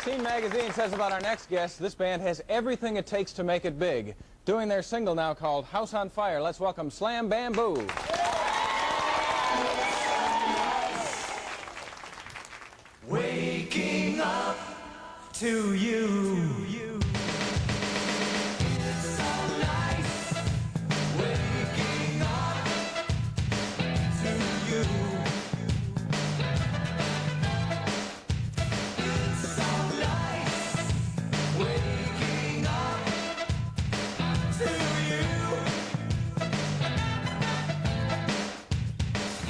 Scene Magazine says about our next guest, this band has everything it takes to make it big. Doing their single now called House on Fire. Let's welcome Slam Bamboo. Waking up to you. It's so nice. Waking up to you. It's so nice. Waking up to you.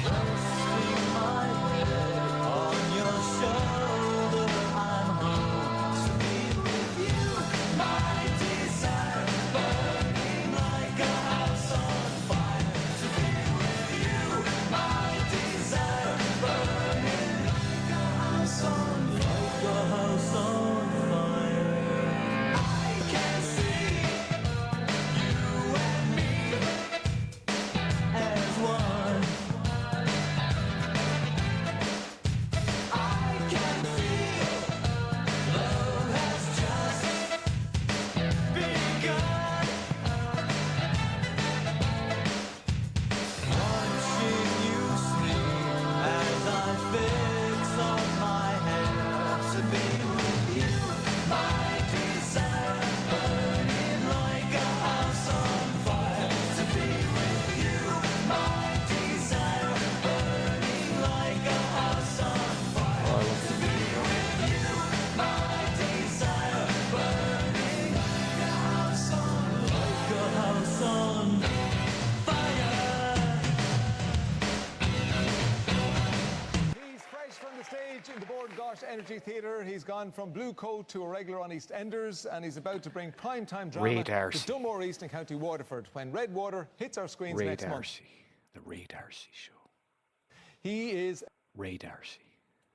Resting my head on your shoulder, I'm home to be with you. My desire burning like a house on fire. To be with you. My desire burning like a house on fire. I can see you and me as one. I can feel love has just begun. Watching you sleep as I fix on my hair to be with you. My desire burning like a house on fire. To be with you. My desire burning like a house on fire. To be with you. My desire burning like a house on fire. He's fresh from the stage in the Board Gosh Energy Theatre. He's gone from Blue Coat to a regular on EastEnders, and he's about to bring primetime drama Ray to Darcy. Dunmore East in County Waterford when Red Water hits our screens Ray next month. Darcy. The Ray Darcy Show. He is Ray Darcy.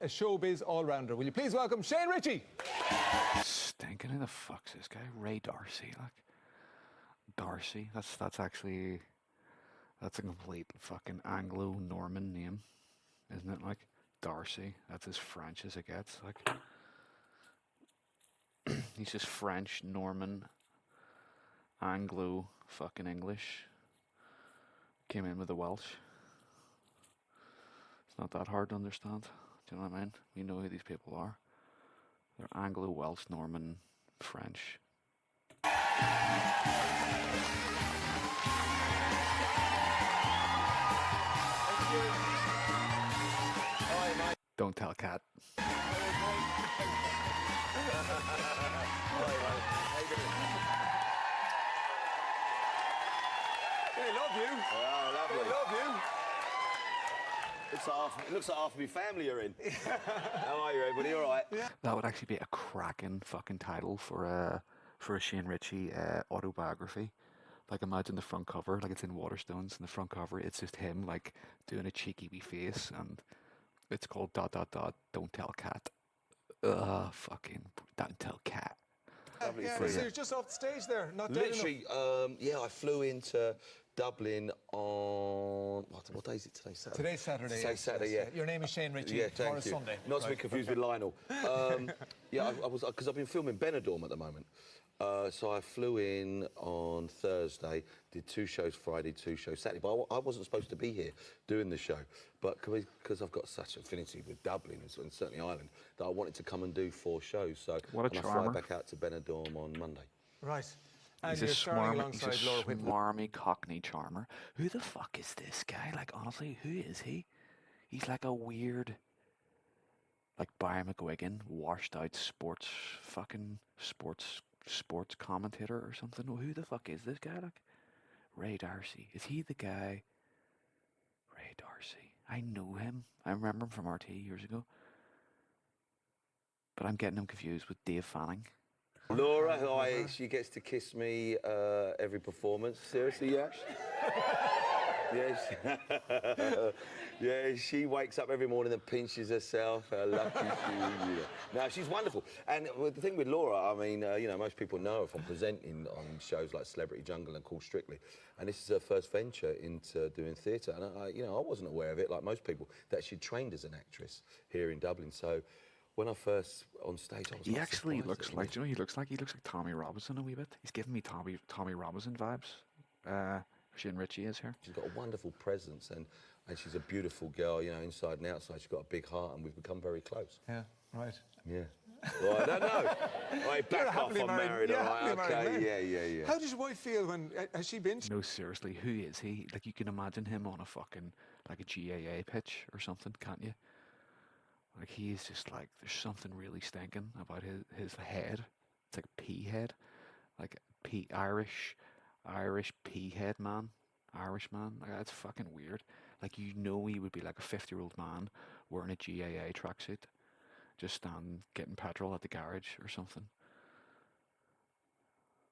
a showbiz all-rounder. Will you please welcome Shane Ritchie? Stinking who the fuck's this guy? Ray Darcy, like. Darcy. That's actually a complete fucking Anglo-Norman name, isn't it? Like Darcy. That's as French as it gets. Like he's just French, Norman, Anglo, fucking English. Came in with the Welsh. It's not that hard to understand. Do you know what I mean? We know who these people are. They're Anglo, Welsh, Norman, French. Don't tell Kat. They love you. Oh, They lovely. love you. It looks like half of my family are in. How are you, everybody? All right? That would actually be a cracking fucking title for a Shane Ritchie autobiography. Like imagine the front cover, like it's in Waterstones, and the front cover it's just him like doing a cheeky wee face, and it's called ... Don't tell Kat. Fucking don't tell Kat. Lovely. Yeah, so you're just off the stage there, not dead enough. Literally, yeah, I flew into Dublin on what day is it today? Saturday. Today's Saturday. Today's Saturday, yeah. Your name is Shane Ritchie. Yeah, Tomorrow's thank you. Sunday. Not to be Right, confused okay. with Lionel. Yeah, I was because I've been filming Benidorm at the moment. So I flew in on Thursday, did 2 shows Friday, 2 shows Saturday. But I wasn't supposed to be here doing the show. But because I've got such affinity with Dublin and certainly Ireland, that I wanted to come and do 4 shows. So What a and I charmer. fly back out to Benidorm on Monday. Right. And He's you're a starring smarmy, alongside Laura Whitlam. smarmy Cockney charmer. Who the fuck is this guy? Like honestly, who is he? He's like a weird, like Brian McGuigan, washed out sports commentator or something. Who the fuck is this guy? Like Ray Darcy. Is he the guy? Ray Darcy. I know him. I remember him from RT years ago. But I'm getting him confused with Dave Fanning. Laura, she gets to kiss me every performance. Seriously, yeah? Yeah, she wakes up every morning and pinches herself. How lucky she is. No, she's wonderful. And the thing with Laura, I mean, you know, most people know her from presenting on shows like Celebrity Jungle and Call Strictly. And this is her first venture into doing theatre. And, I wasn't aware of it, like most people, that she'd trained as an actress here in Dublin. So when I first on stage, I was He like, actually surprised looks at him. like, do you know what he looks like? He looks like Tommy Robinson a wee bit. He's giving me Tommy Robinson vibes. Shane Ritchie is here. She's got a wonderful presence, and she's a beautiful girl, you know, inside and outside. She's got a big heart, and we've become very close. Yeah, right. Yeah. Well, I don't know. All right, You're a back off. happily I'm married. yeah, All right. happily married man. Okay. Yeah. How does your wife feel when, has she been? No, seriously, who is he? Like, you can imagine him on a fucking, like a GAA pitch or something, can't you? Like, he is just like, there's something really stinking about his head. It's like a pea head. Like, Irish pea head man. Irish man. Like, that's fucking weird. Like, you know he would be like a 50-year-old man wearing a GAA tracksuit. Just standing, getting petrol at the garage or something.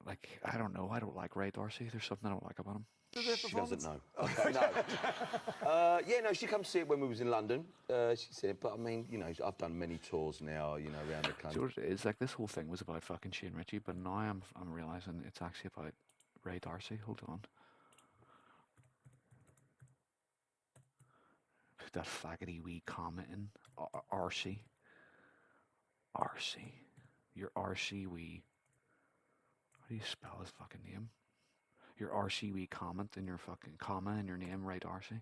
Like, I don't know. I don't like Ray Darcy. There's something I don't like about him. She doesn't know. Okay, no. Yeah, no, she come see it when we was in London. She said, but I mean, you know, I've done many tours now, you know, around the So country. what it is, like, this whole thing was about fucking Shane Ritchie, but now I'm realizing it's actually about Ray Darcy. Hold on. Put that faggoty wee comment in. RC. RC. Your RC wee. How do you spell his fucking name? Your RC wee comment in your fucking comma in your name, Ray Darcy.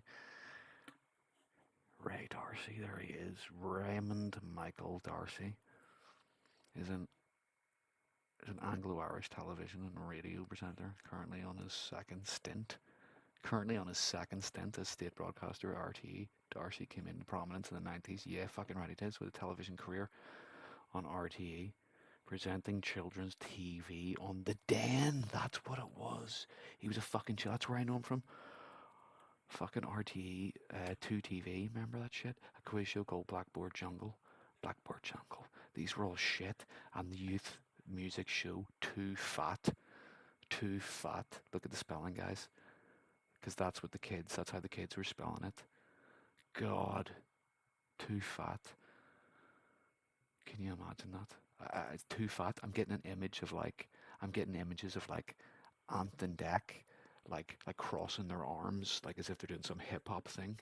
Ray Darcy, there he is. Raymond Michael Darcy is an Anglo-Irish television and radio presenter, currently on his second stint. As state broadcaster, RTE. Darcy came into prominence in the 90s. Yeah, fucking right it is, with a television career on RTE. Presenting children's TV on The Den. That's what it was. He was a fucking... That's where I know him from. Fucking RTE 2TV. Remember that shit? A quiz show called Blackboard Jungle. These were all shit. And the youth music show Too Fat. Look at the spelling, guys. Because that's how the kids were spelling it. God. Too Fat. Can you imagine that? It's Too Fat. I'm getting images of like Ant and Dec, like crossing their arms, like as if they're doing some hip hop thing.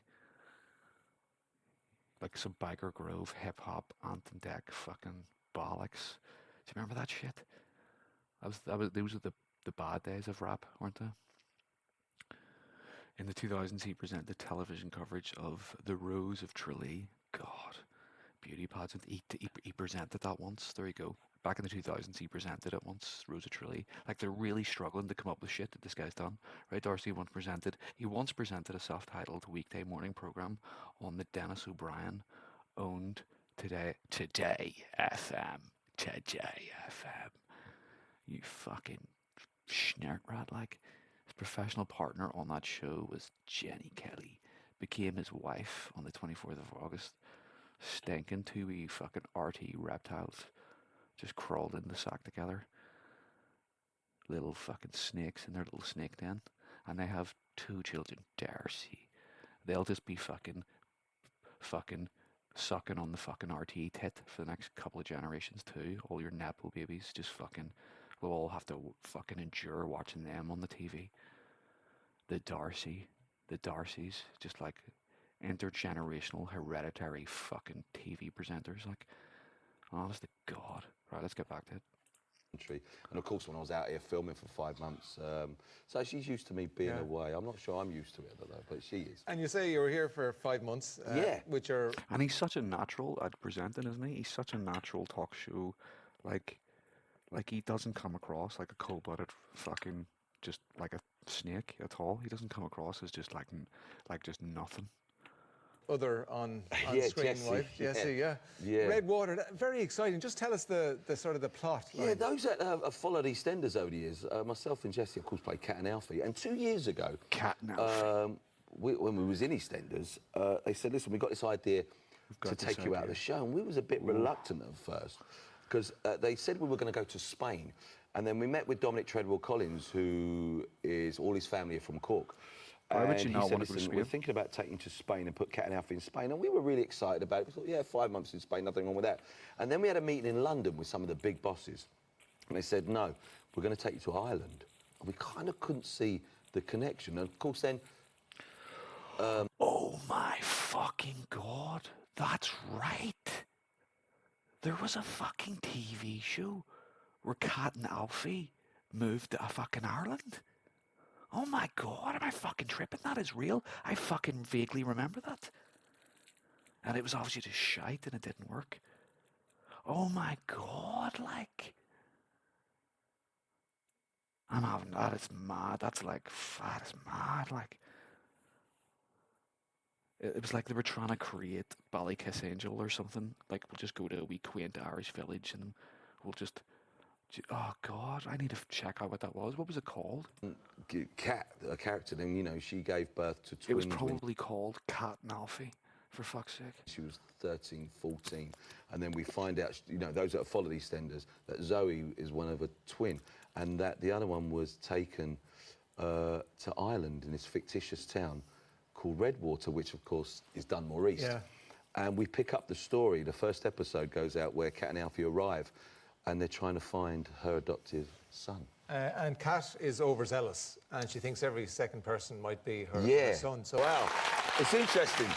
Like some Biker Grove hip hop, Ant and Dec, fucking bollocks. Do you remember that shit? Those were the bad days of rap, weren't they? In the 2000s, he presented television coverage of The Rose of Tralee. God. Beauty pageant. He presented that once. There you go. Back in the 2000s, he presented it once. Rose of Tralee. Like, they're really struggling to come up with shit that this guy's done. Ray Darcy once presented a self-titled weekday morning program on the Dennis O'Brien owned Today FM. You fucking schnert rat. Like, his professional partner on that show was Jenny Kelly. Became his wife on the 24th of August. Stinking two wee fucking RT reptiles just crawled in the sack together. Little fucking snakes in their little snake den. And they have 2 children. Darcy. They'll just be fucking sucking on the fucking RT tit for the next couple of generations too. All your Nepo babies just fucking, we'll all have to fucking endure watching them on the TV. The Darcys, just like intergenerational, hereditary fucking TV presenters. Like, honest to God. Right, let's get back to it. And of course, when I was out here filming for 5 months, so she's used to me being away. I'm not sure I'm used to it, though, but she is. And you say you were here for 5 months. Yeah. Which are... And he's such a natural at presenting, isn't he? He's such a natural talk show. Like he doesn't come across like a cold-blooded fucking, just like a snake at all. He doesn't come across as just like just nothing. Other on Yeah, screen Jessie, wife. Jessie, yeah. Redwater, very exciting. Just tell us the sort of the plot. Yeah, those that have followed EastEnders over the years, myself and Jessie, of course, played Cat and Alfie. And 2 years ago, Cat and Alfie. when we was in EastEnders, they said, listen, we've got this idea to take you out of the show. And we was a bit reluctant at first, because they said we were going to go to Spain. And then we met with Dominic Treadwell Collins, who is, all his family are from Cork. Why would you he not said, want to go to listen, Spain? we're thinking about taking you to Spain and put Cat and Alfie in Spain. And we were really excited about it. We thought, yeah, 5 months in Spain, nothing wrong with that. And then we had a meeting in London with some of the big bosses. And they said, no, we're going to take you to Ireland. And we kind of couldn't see the connection. And of course then... oh my fucking God. That's right. There was a fucking TV show where Cat and Alfie moved to a fucking Ireland. Oh my god, am I fucking tripping? That is real. I fucking vaguely remember that. And it was obviously just shite and it didn't work. Oh my god, like... I'm having that, it's mad. That's like, that is mad, like... It was like they were trying to create Ballykiss Angel or something. Like, we'll just go to a wee quaint Irish village and we'll just... Oh god, I need to check out what that was. What was it called? Cat, a character name, you know, she gave birth to twins. It was probably called Cat and Alfie, for fuck's sake. She was 13, 14, and then we find out, you know, those that follow EastEnders, that Zoe is one of a twin, and that the other one was taken to Ireland in this fictitious town called Redwater, which of course is done more east. Yeah. And we pick up the story. The first episode goes out where Cat and Alfie arrive, and they're trying to find her adoptive son. And Kat is overzealous, and she thinks every second person might be her, Yeah. her son. So Wow, it's interesting.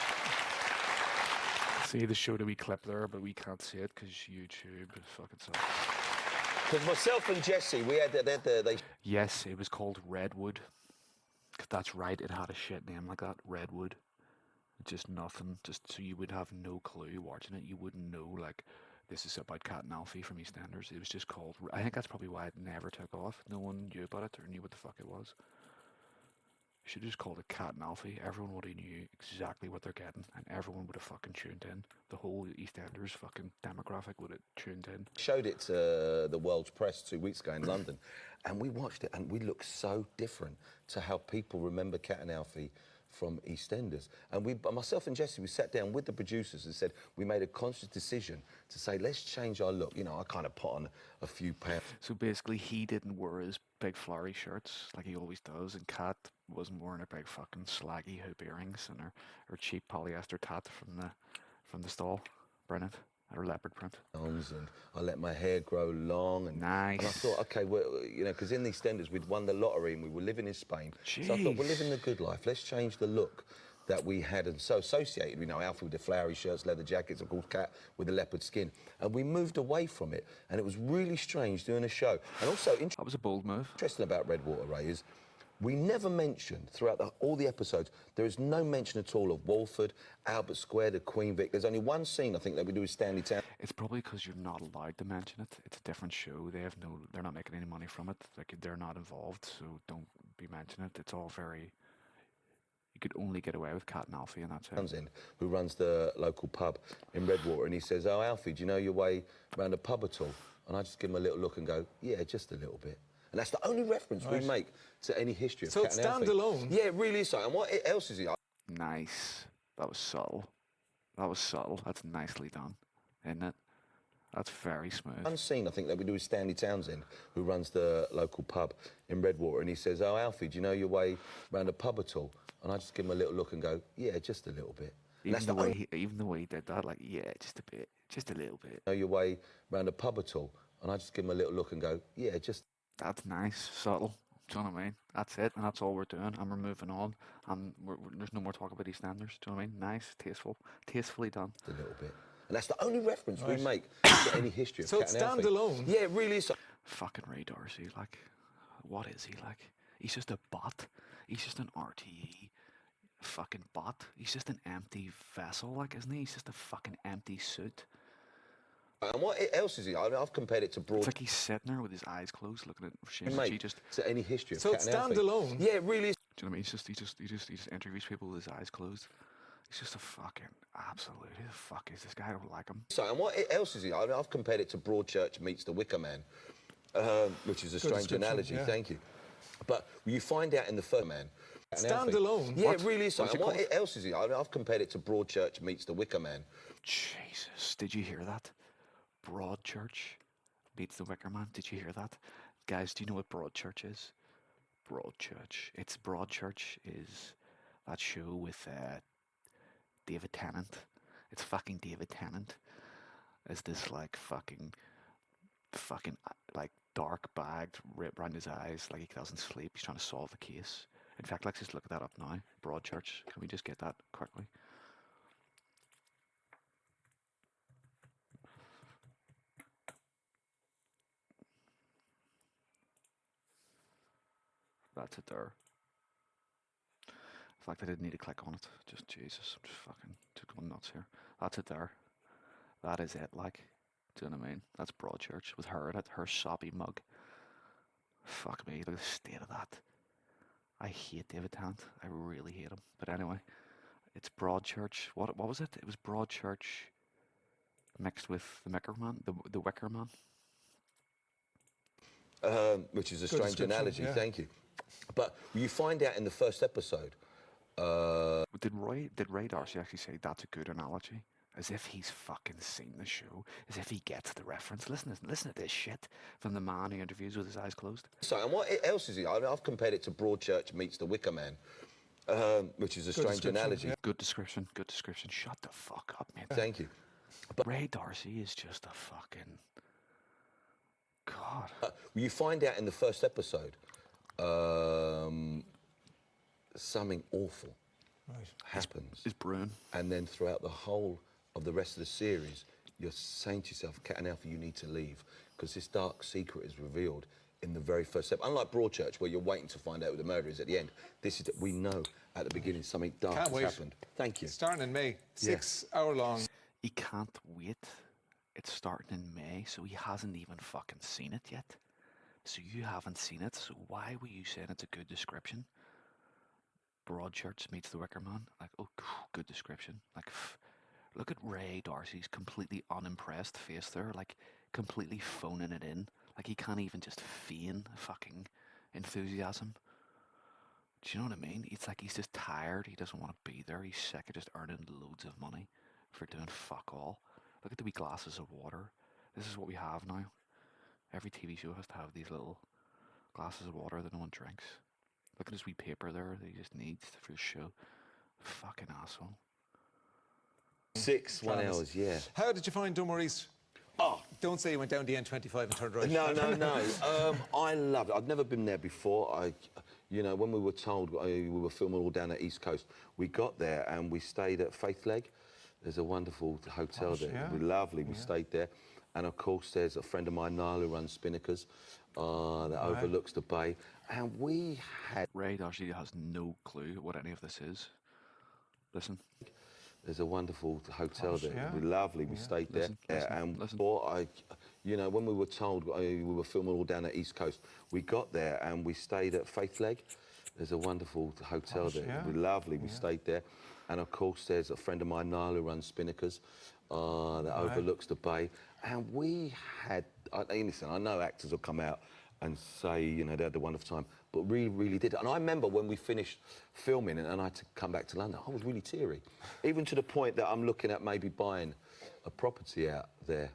See the show that we clip there, but we can't see it because YouTube is fucking sucks. Because myself and Jesse, we had they Yes, it was called Redwood. That's right, it had a shit name like that, Redwood. Just nothing, just so you would have no clue watching it. You wouldn't know, like, this is about Cat and Alfie from EastEnders. It was just called... I think that's probably why it never took off. No one knew about it or knew what the fuck it was. You should have just called it Cat and Alfie. Everyone would have knew exactly what they're getting, and everyone would have fucking tuned in. The whole EastEnders fucking demographic would have tuned in. showed it to the world's press 2 weeks ago in London, and we watched it, and we looked so different to how people remember Cat and Alfie from EastEnders. And myself and Jesse, we sat down with the producers and said we made a conscious decision to say, let's change our look. You know, I kind of put on a few pounds. So basically, he didn't wear his big flowery shirts like he always does, and Kat wasn't wearing her big fucking slaggy hoop earrings and her cheap polyester tat from the stall. Brilliant. Her leopard print. And I let my hair grow long. And Nice. And I thought, okay, well, you know, because in EastEnders we'd won the lottery and we were living in Spain. So I thought, we're living the good life. Let's change the look that we had and so associated. You know, Alfie with the flowery shirts, leather jackets, of course, Cat with the leopard skin. And we moved away from it. And it was really strange doing a show. And also, That was a bold move. interesting about Redwater, Ray, is we never mentioned throughout all the episodes, there is no mention at all of Walford, Albert Square, the Queen Vic. There's only one scene, I think, that we do with Stanley Town. It's probably because you're not allowed to mention it. It's a different show. They're not making any money from it. Like, they're not involved, so don't be mentioning it. It's all very... You could only get away with Cat and Alfie, and that's it. In, who runs the local pub in Redwater, and he says, oh, Alfie, do you know your way around the pub at all? And I just give him a little look and go, yeah, just a little bit. And that's the only reference we make to any history of So Cat it's and Alfie. standalone? Yeah, it really is so. And what else is he? Nice. That was subtle. That was subtle. That's nicely done, isn't it? That's very smooth. One scene, I think, that we do with Stanley Townsend, who runs the local pub in Redwater, and he says, oh, Alfie, do you know your way around the pub at all? And I just give him a little look and go, yeah, just a little bit. Even the way he did that, like, yeah, just a bit, just a little bit. Know your way around the pub at all? And I just give him a little look and go, yeah, just... That's nice, subtle. Do you know what I mean? That's it, and that's all we're doing, and we're moving on, and there's no more talk about EastEnders. Do you know what I mean? Nice, tasteful, tastefully done. A little bit. And that's the only reference we make to any history of So Cat it's and Alfie. standalone? Yeah, it really is. So. Fucking Ray Darcy, like, what is he like? He's just a bot. He's just an RTE fucking bot. He's just an empty vessel, like, isn't he? He's just a fucking empty suit. And what else is he? I've compared it to Broad. It's like he's sitting there with his eyes closed, looking at Shane. Mate, Just, to any history of So Cat it's and Alfie. standalone? Yeah, it really is. do you know what I mean? He just interviews people with his eyes closed. He's just a fucking absolute. Who the fuck is this guy? I don't like him. So, and what else is he? I've compared it to Broadchurch meets the Wicker Man, which is a strange description, analogy. yeah. Thank you. But you find out in the first man. Cat and Alfie. Standalone? Yeah, What? it really is. So, What's and it what called? else is he? I've compared it to Broadchurch meets the Wicker Man. Jesus, did you hear that? Broadchurch beats the Wicker Man. Did you hear that? Guys, do you know what Broadchurch is? Broadchurch. It's Broadchurch is that show with David Tennant. It's fucking David Tennant as this like fucking like dark bagged right around his eyes, like he doesn't sleep. He's trying to solve a case. In fact, let's just look that up now. Broadchurch. Can we just get that quickly? That's it there. In fact, I didn't need to click on it. Just Jesus, I'm just fucking just going nuts here. That's it there. That is it, like. Do you know what I mean? That's Broadchurch with her in it, her soppy mug. Fuck me, look at the state of that. I hate David Tennant. I really hate him. But anyway, it's Broadchurch. What was it? It was Broadchurch mixed with the Wicker Man. The Wicker Man. Which is a Good strange description, analogy. yeah. Thank you. But you find out in the first episode. Did Ray Darcy actually say that's a good analogy? As if he's fucking seen the show. As if he gets the reference. Listen to this shit from the man who interviews with his eyes closed. So, and what else is it? I mean, I've compared it to Broadchurch meets the Wicker Man, which is a Good strange description, analogy. yeah. Good description. Good description. Shut the fuck up, mate. Thank you. Ray Darcy is just a fucking God. You find out in the first episode something awful happens. Is brewing. And then throughout the whole of the rest of the series, you're saying to yourself, Cat and Alpha, you need to leave, because this dark secret is revealed in the very first step. Unlike Broadchurch, where you're waiting to find out who the murderer is at the end, this is we know at the beginning something dark Can't has wait. happened. Thank you. Starting in May, 6 hour long. He can't wait. It's starting in May, so he hasn't even fucking seen it yet. So you haven't seen it, so why were you saying it's a good description? Broadchurch meets the Wicker Man. Like, oh, good description. Like, look at Ray Darcy's completely unimpressed face there, like, completely phoning it in. Like, he can't even just feign fucking enthusiasm. Do you know what I mean? It's like he's just tired. He doesn't want to be there. He's sick of just earning loads of money for doing fuck all. Look at the wee glasses of water. This is what we have now. Every TV show has to have these little glasses of water that no one drinks. Look at his wee paper there that he just needs for his show. Fucking asshole. 6 1 hours, yeah. How did you find Dunmore-East? Oh, Don't say you went down the N25 and turned right. no. I loved it. I'd never been there before. You know, when we were told we were filming all down the East Coast, we got there and we stayed at Faith Leg. There's a wonderful hotel there. yeah. Lovely. We stayed there. And of course, there's a friend of mine, Niall, who runs Spinnakers, that overlooks the bay. And we had... Ray Darcy has no clue what any of this is. Listen. There's a wonderful hotel there. yeah. Lovely. We stayed there. Listen. You know, when we were told we were filming all down the East Coast, we got there and we stayed at Faith Leg. There's a wonderful hotel there. yeah. Lovely. We stayed there. And of course, there's a friend of mine, Niall, who runs Spinnakers, that overlooks the bay. And we had, listen, I know actors will come out and say, you know, they had a wonderful time, but we really did. And I remember when we finished filming and I had to come back to London, I was really teary, even to the point that I'm looking at maybe buying a property out there.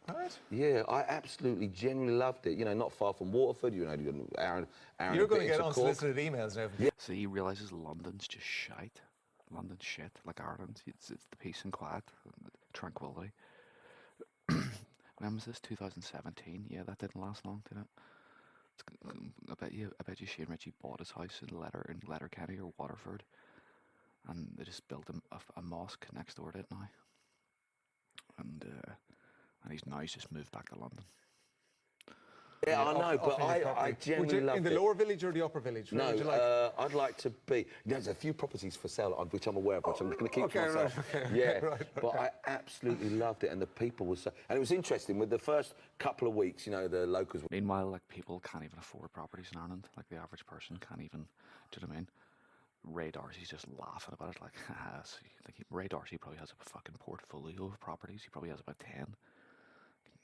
Right. Yeah, I absolutely, genuinely loved it. You know, not far from Waterford, you know, you're an hour and You're a going bit to get into Cork. unsolicited emails now. Yeah. So he realises London's just shite. London's shit, like Ireland. It's the peace and quiet, and the tranquility. When was this? 2017? Yeah, that didn't last long, did it? I bet you Shane Ritchie bought his house in Letterkenny or Waterford, and they just built a mosque next door to it now. And he's just moved back to London. Yeah, I know, Up but in his I property. genuinely Would you, loved in the it. lower village or the upper village? Where No, would you like? I'd like to be. There's a few properties for sale, which I'm aware of, which I'm going to keep Okay, to myself. right, okay, Yeah, right, but I absolutely loved it, and the people were so. And it was interesting with the first couple of weeks. You know, the locals. Meanwhile, like, people can't even afford properties in Ireland. Like, the average person can't even. Do you know what I mean? Ray Darcy's just laughing about it, like, haha. Ray Darcy probably has a fucking portfolio of properties. He probably has about 10.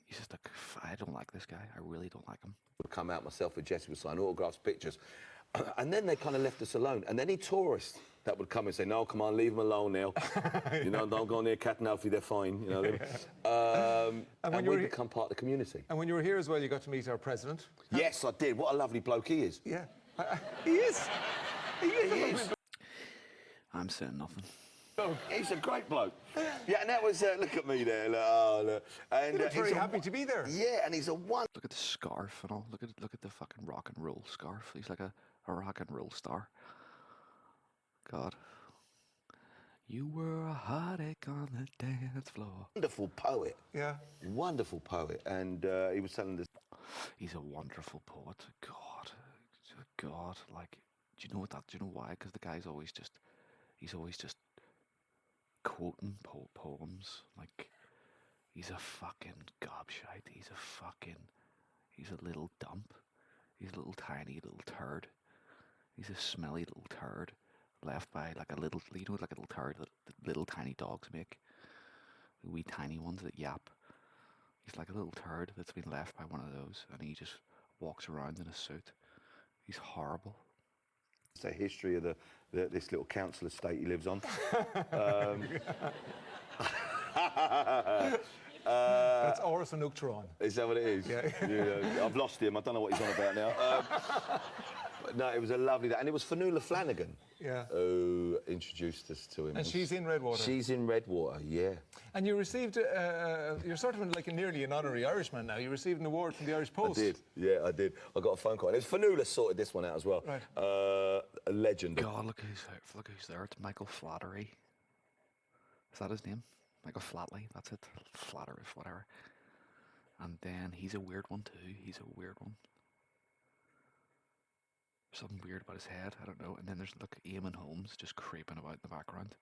He's just like, I don't like this guy. I really don't like him. Would come out, myself and Jesse would sign autographs, pictures, and then they kind of left us alone. And any tourist that would come and say, "No, come on, leave them alone now. You know, don't go near Cat and Alfie. They're fine." You know. And we become part of the community. And when you were here as well, you got to meet our president. Yes, I did. What a lovely bloke he is. Yeah, he is. He is. He is. I'm saying nothing. He's a great bloke. Yeah, and that was, look at me there. Look. And, He looked very he's a happy to be there. Yeah, and he's a one. Look at the scarf and all. Look at the fucking rock and roll scarf. He's like a rock and roll star. God. You were a heartache on the dance floor. Wonderful poet. Yeah. Wonderful poet. And he was telling this. He's a wonderful poet. God. God, like, do you know what that? Do you know why? Because the guy's always just, he's always just quoting poems. Like, he's a fucking gobshite. He's a little dump. He's a little tiny little turd. He's a smelly little turd left by like a little, you know, like a little turd that little tiny dogs make. The wee tiny ones that yap. He's like a little turd that's been left by one of those, and he just walks around in a suit. He's horrible. It's a history of this little council estate he lives on. That's Oris and Uchtron. Is that what it is? Yeah. I've lost him. I don't know what he's on about now. But no, it was a lovely day. And it was Fanula Flanagan who introduced us to him. And she's in Redwater. She's in Redwater, yeah. And you received, you're sort of like nearly an honorary Irishman now. You received an award from the Irish Post. I did, yeah, I did. I got a phone call. And it's Fanula sorted this one out as well. Right. A legend. God, look who's there. It's Michael Flattery. Is that his name? Michael Flatley, that's it. Flattery, whatever. And then he's a weird one too. He's a weird one. Something weird about his head, I don't know. And then there's, look, Eamon Holmes just creeping about in the background.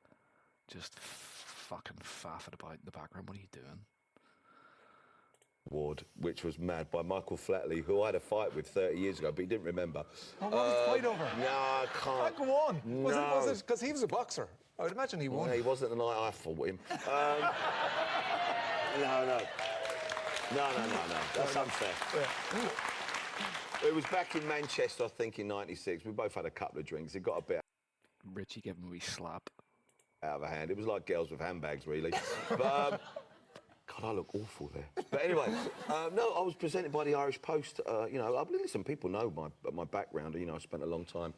Just fucking faffing about in the background. What are you doing? Award, which was mad, by Michael Flatley, who I had a fight with 30 years ago, but he didn't remember. Oh, what was the fight over? No, I can't. Go on. No. Was it because he was a boxer? I would imagine he won. No, he wasn't the night I fought him. No. That's unfair. Yeah. It was back in Manchester, I think, in '96. We both had a couple of drinks. It got a bit Richie gave him a wee slap. out of hand. It was like girls with handbags, really. But, God, I look awful there. But anyway, no, I was presented by the Irish Post. You know, I believe some people know my background. You know, I spent a long time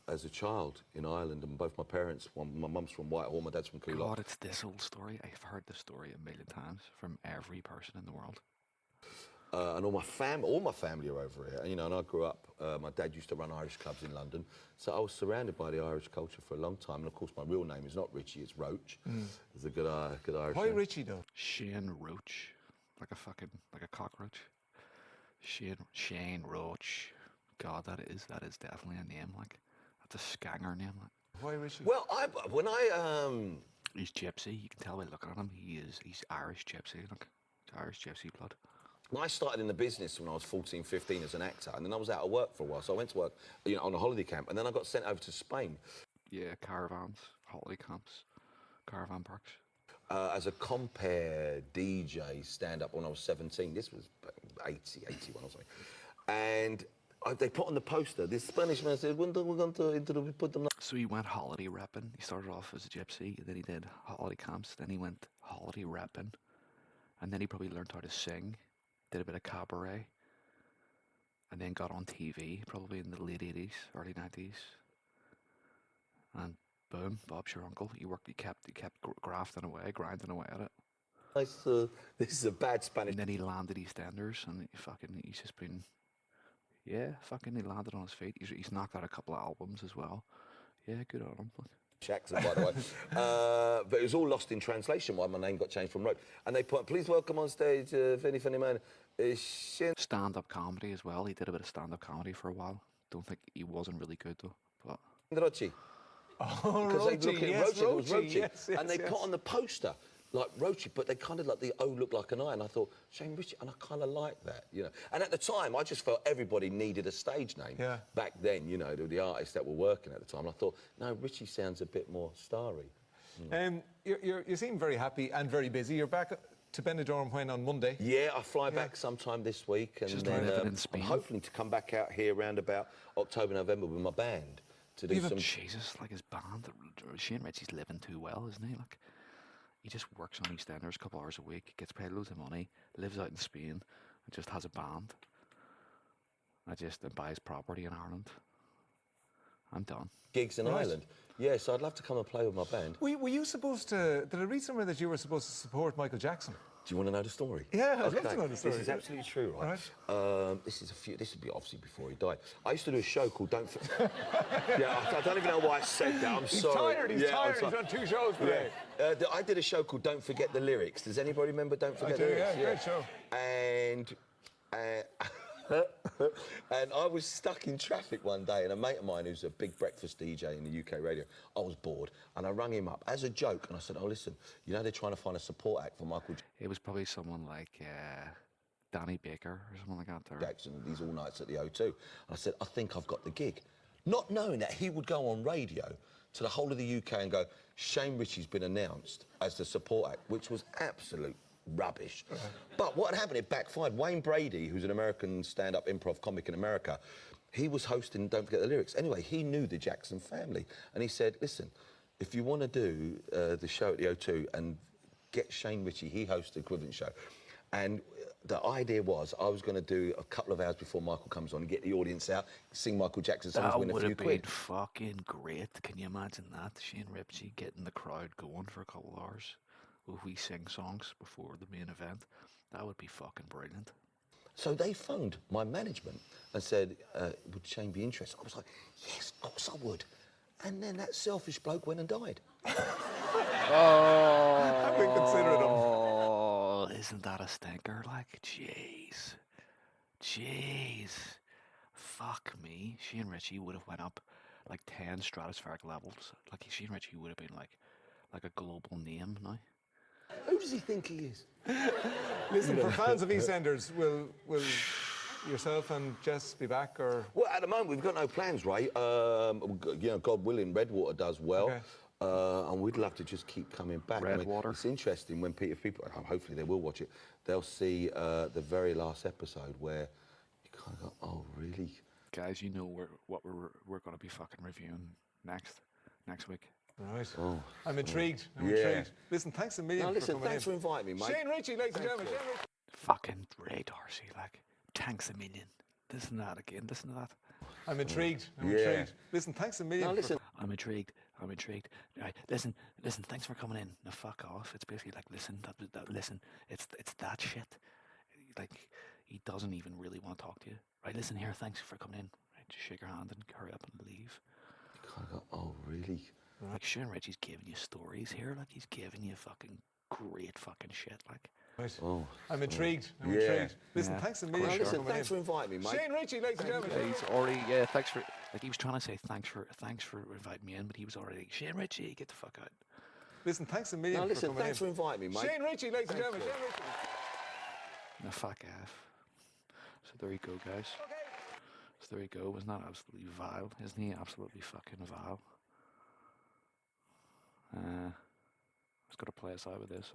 as a child in Ireland, and both my parents, my mum's from Whitehall, my dad's from Coolock. God, it's this old story. I've heard this story a million times from every person in the world. And all my family are over here. You know, and I grew up. My dad used to run Irish clubs in London, so I was surrounded by the Irish culture for a long time. And of course, my real name is not Richie; it's Roach. It's a good Irish Why name. Richie though? Shane Roach, like a cockroach. Shane Roach. God, that is definitely a name. Like, that's a scanger name. Like. Why Richie? Well, when He's gypsy. You can tell by looking at him. He's Irish gypsy. Look, Irish gypsy blood. I started in the business when I was 14, 15 as an actor, and then I was out of work for a while. So I went to work, you know, on a holiday camp, and then I got sent over to Spain. Yeah, caravans, holiday camps, caravan parks. As a compere DJ stand-up when I was 17. This was 80, 81 or something. And they put on the poster, this Spanish man said, when are we going to put them... So he went holiday repping. He started off as a gypsy, then he did holiday camps, then he went holiday repping, and then he probably learned how to sing, did a bit of cabaret, and then got on TV, probably in the late 80s, early 90s. And boom, Bob's your uncle. He kept grafting away, grinding away at it. This is a bad Spanish... And then he landed EastEnders, and he's just been... Yeah, he landed on his feet. He's knocked out a couple of albums as well. Yeah, good on him. accent, by the way. But it was all lost in translation why my name got changed from Roach. And they put, please welcome on stage, funny man, Shin. Stand-up comedy as well. He did a bit of stand-up comedy for a while. Don't think he wasn't really good though. But Roachy. Oh, Because they look at yes, Roachy, it was Roachy. yes, and they yes. put on the poster, like Roachy, but they kind of like the O looked like an I, and I thought, Shane Richie, and I kind of like that, you know. And at the time, I just felt everybody needed a stage name. Yeah. Back then, you know, the artists that were working at the time. And I thought, no, Richie sounds a bit more starry. You seem very happy and very busy. You're back to Benidorm when on Monday? Yeah, I fly back sometime this week, and Just then living in Spain. I'm hoping to come back out here around about October, November with my band to do some. Jesus, like his band, Shane Ritchie's living too well, isn't he? Like, he just works on EastEnders a couple hours a week, gets paid loads of money, lives out in Spain, and just has a band. And buys property in Ireland. I'm done. Gigs in Right. Ireland. Yeah, so I'd love to come and play with my band. Were you supposed to... Did I read somewhere that you were supposed to support Michael Jackson? Do you want to know the story? Yeah, I'd love to know the story. This is absolutely true, right? This would be obviously before he died. I used to do a show called Don't... Yeah, I don't even know why I said that. I'm sorry. He's tired. He's done 2 shows today. Yeah. I did a show called Don't Forget the Lyrics. Does anybody remember Don't Forget the Lyrics? Yeah, great show. And And I was stuck in traffic one day, and a mate of mine who's a big breakfast DJ in the UK radio, I was bored, and I rang him up as a joke, and I said, oh, listen, you know they're trying to find a support act for Michael It was probably someone like Danny Baker or something like that. Or... Jackson, these all nights at the O2. And I said, I think I've got the gig. Not knowing that he would go on radio to the whole of the UK and go, Shane Ritchie's been announced as the support act, which was absolute rubbish. But what had happened, it backfired. Wayne Brady, who's an American stand-up improv comic in America, he was hosting Don't Forget the Lyrics. Anyway, he knew the Jackson family. And he said, listen, if you want to do the show at the O2 and get Shane Ritchie, he hosts the equivalent show. And the idea was I was going to do a couple of hours before Michael comes on and get the audience out, sing Michael Jackson songs, win a few quid. That would have been fucking great. Can you imagine that? Shane Ritchie getting the crowd going for a couple of hours. If we sing songs before the main event, that would be fucking brilliant. So they phoned my management and said, would Shane be interested? I was like, yes, of course I would. And then that selfish bloke went and died. Have we considered him? Oh, isn't that a stinker? Like, jeez. Fuck me. Shane Ritchie would have went up like 10 stratospheric levels. Like, Shane Ritchie would have been like a global name now. Who does he think he is? Listen, for fans of EastEnders, will yourself and Jess be back, or...? Well, at the moment, we've got no plans, Ray. You know, God willing, Redwater does well. Okay. And we'd love to just keep coming back. Redwater. It's interesting when people, hopefully they will watch it, they'll see the very last episode where you kind of go, oh, really? Guys, you know what we're going to be fucking reviewing next week. Right. Oh, I'm intrigued. I'm intrigued. Listen, thanks a million for coming thanks for inviting me, mate. Shane Ritchie, ladies and gentlemen. Fucking Ray Darcy, like, thanks a million. Listen to that again, listen to that. I'm intrigued. I'm intrigued. Listen, thanks a million. I'm intrigued. Right, listen, thanks for coming in. Now fuck off. It's basically like, listen, it's that shit. Like, he doesn't even really want to talk to you. Right, listen here, thanks for coming in. Right, just shake your hand and hurry up and leave. You kind of go, oh, really? Like, Shane Ritchie's giving you stories here, like, he's giving you fucking great fucking shit, like. Right. Oh, I'm intrigued. I'm intrigued. Listen, thanks a million. Listen, thanks for inviting me, mate. Shane Ritchie, ladies and gentlemen. Yeah, he's already, thanks for, like, he was trying to say thanks for inviting me in, but he was already, Shane Ritchie, get the fuck out. Listen, thanks a million for coming in. Thanks for inviting me, mate. Shane Ritchie, ladies and gentlemen. Shane Ritchie. Now fuck off. So there you go, guys. Okay. So there you go. Wasn't that absolutely vile? Isn't he absolutely fucking vile? Let's go to play us out with this.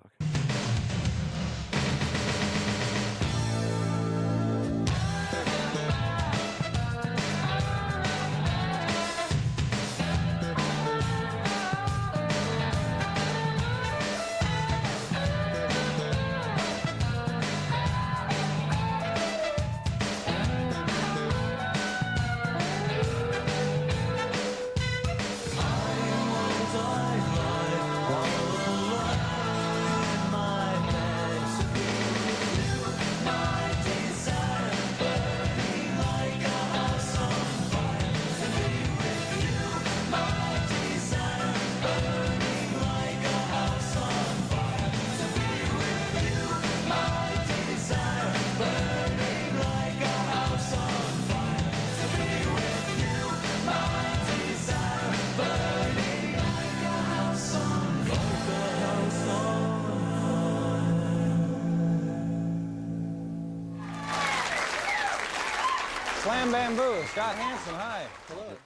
Slam Bamboo, Scott Hansen, hi. Hello.